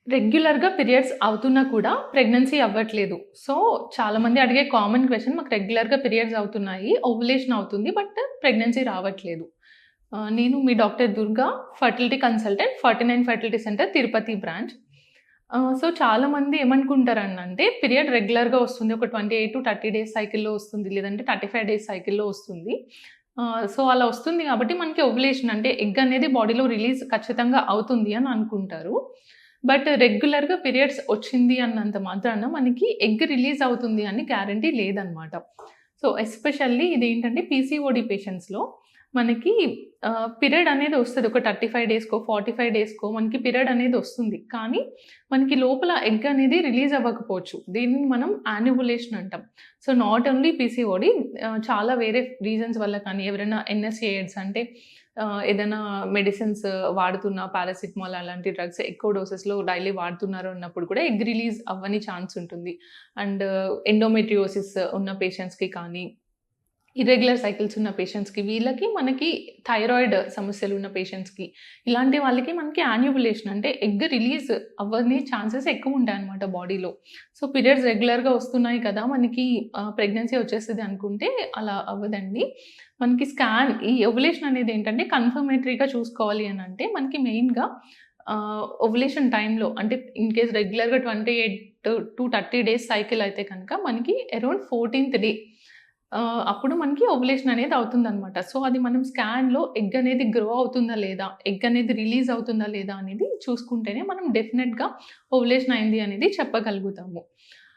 రెగ్యులర్‌గా పీరియడ్స్ అవుతున్నా కూడా ప్రెగ్నెన్సీ అవ్వట్లేదు. సో, చాలామంది అడిగే కామన్ క్వెషన్ మాకు రెగ్యులర్‌గా పీరియడ్స్ అవుతున్నాయి. ఓవ్యులేషన్ అవుతుంది. బట్ ప్రెగ్నెన్సీ రావట్లేదు. నేను మీ doctor Durga fertility consultant 49 fertility centre Tirupati branch. So, చాలామంది ఏమనుకుంటారనంటే పీరియడ్ రెగ్యులర్‌గా వస్తుంది. ఒక 28-30 డేస్ సైకిల్‌లో వస్తుంది. లేదంటే 35 డేస్ సైకిల్‌లో వస్తుంది. సో, అలా వస్తుంది కాబట్టి మనకి ఓవ్యులేషన్ అంటే ఎగ్ అనేది బాడీలో రిలీజ్ ఖచ్చితంగా అవుతుంది అని అనుకుంటారు. బట్ రెగ్యులర్‌గా పీరియడ్స్ వచ్చింది అన్నంత మాత్రాన మనకి ఎగ్ రిలీజ్ అవుతుంది అని గ్యారంటీ లేదనమాట. సో, ఎస్పెషల్లీ ఇదేంటంటే పీసీఓడీ పేషెంట్స్‌లో మనకి పీరియడ్ అనేది వస్తది. ఒక 35 డేస్‌కో, 45 డేస్‌కో మనకి పీరియడ్ అనేది వస్తుంది. కానీ మనకి లోపల ఎగ్ అనేది రిలీజ్ అవ్వకపోవచ్చు. దీన్ని మనం యాన్యువులేషన్ అంటాం. సో, నాట్ ఓన్లీ పీసీఓడీ చాలా వేరే రీజన్స్ వల్ల కానీ ఎవరైనా ఎన్ఎస్ఏఎడ్స్ అంటే ఏదైనా మెడిసిన్స్ వాడుతున్న పారాసిటమాల్ అలాంటి డ్రగ్స్ ఎక్కువ డోసెస్‌లో డైలీ వాడుతున్నారు అన్నప్పుడు కూడా ఎగ్ రిలీజ్ అవ్వని ఛాన్స్ ఉంటుంది. అండ్ ఎండోమెట్రియోసిస్ ఉన్న పేషెంట్స్‌కి కానీ ఇర్రెగ్యులర్ సైకిల్స్ ఉన్న పేషెంట్స్‌కి, వీళ్ళకి మనకి థైరాయిడ్ సమస్యలు ఉన్న పేషెంట్స్‌కి, ఇలాంటి వాళ్ళకి మనకి యాన్యువులేషన్ అంటే ఎగ్ రిలీజ్ అవ్వని ఛాన్సెస్ ఎక్కువుంటాయన్నమాట బాడీలో. సో, పీరియడ్స్ రెగ్యులర్‌గా వస్తున్నాయి కదా! మనకి ప్రెగ్నెన్సీ వచ్చేస్తది అనుకుంటే అలా అవ్వదండి. మనకి ఈ ఓవ్యులేషన్ అనేది ఏంటంటే కన్ఫర్మేటరీగా చూసుకోవాలి అనంటే మనకి మెయిన్‌గా ఓవ్యులేషన్ టైంలో అంటే ఇన్ కేస్ రెగ్యులర్‌గా 28-30 డేస్ సైకిల్ అయితే కనుక మనకి అరౌండ్ 14థ్ డే అప్పుడు మనకి ఓవ్యులేషన్ అనేది అవుతుందనమాట. సో, అది మనం స్కాన్‌లో ఎగ్ అనేది గ్రో అవుతుందా లేదా? ఎగ్ అనేది రిలీజ్ అవుతుందా లేదా? అనేది చూసుకుంటేనే మనం డెఫినెట్‌గా ఓవ్యులేషన్ అయింది అనేది చెప్పగలుగుతాము.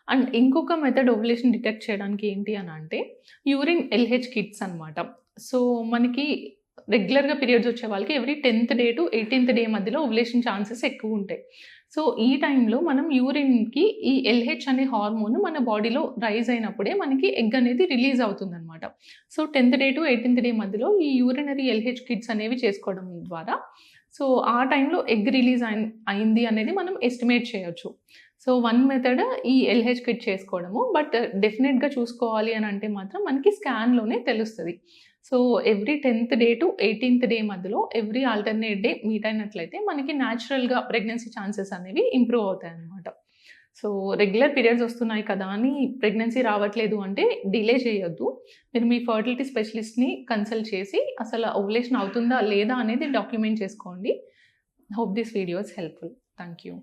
అండ్ ఇంకొక మెథడ్ ఓవ్యులేషన్ డిటెక్ట్ చేయడానికి ఏంటి అనంటే యూరిన్ ఎల్‌హెచ్ కిట్స్ అనమాట. సో, మనకి రెగ్యులర్‌గా పీరియడ్స్ వచ్చే వాళ్ళకి ఎవ్రీ 10థ్ డే టు 18థ్ డే మధ్యలో ఓవ్యులేషన్ ఛాన్సెస్ ఎక్కువుంటాయి. సో, ఈ టైంలో మనం యూరిన్‌కి ఈ ఎల్‌హెచ్ అనే హార్మోన్ మన బాడీలో రైజ్ అయినప్పుడే మనకి ఎగ్ అనేది రిలీజ్ అవుతుందనమాట. సో, 10థ్ డే టు 18థ్ డే మధ్యలో ఈ యూరినరీ ఎల్‌హెచ్ కిట్స్ అనేవి చేసుకోవడం ద్వారా సో, ఆ టైంలో ఎగ్ రిలీజ్ అయింది అనేది మనం ఎస్టిమేట్ చేయొచ్చు. సో, వన్ మెథడ్ ఈ ఎల్‌హెచ్ కిట్ చేసుకోవడము. బట్ డెఫినిట్‌గా చూసుకోవాలి అని అంటే మాత్రం మనకి స్కాన్‌లోనే తెలుస్తది. సో, ఎవ్రీ 10థ్ డే టు 18థ్ డే మధ్యలో ఎవ్రీ ఆల్టర్‌నేట్ డే మీట్ అయినట్లయితే మనకి న్యాచురల్‌గా ప్రెగ్నెన్సీ ఛాన్సెస్ అనేవి ఇంప్రూవ్ అవుతాయన్నమాట. సో, రెగ్యులర్ పీరియడ్స్ వస్తున్నాయి కదా! అని ప్రెగ్నెన్సీ రావట్లేదు అంటే డిలే చేయొద్దు. మీరు మీ ఫర్టిలిటీ స్పెషలిస్ట్‌ని కన్సల్ట్ చేసి అసలు ఓవ్యులేషన్ అవుతుందా లేదా అనేది డాక్యుమెంట్ చేసుకోండి. Hope this video is helpful. Thank you.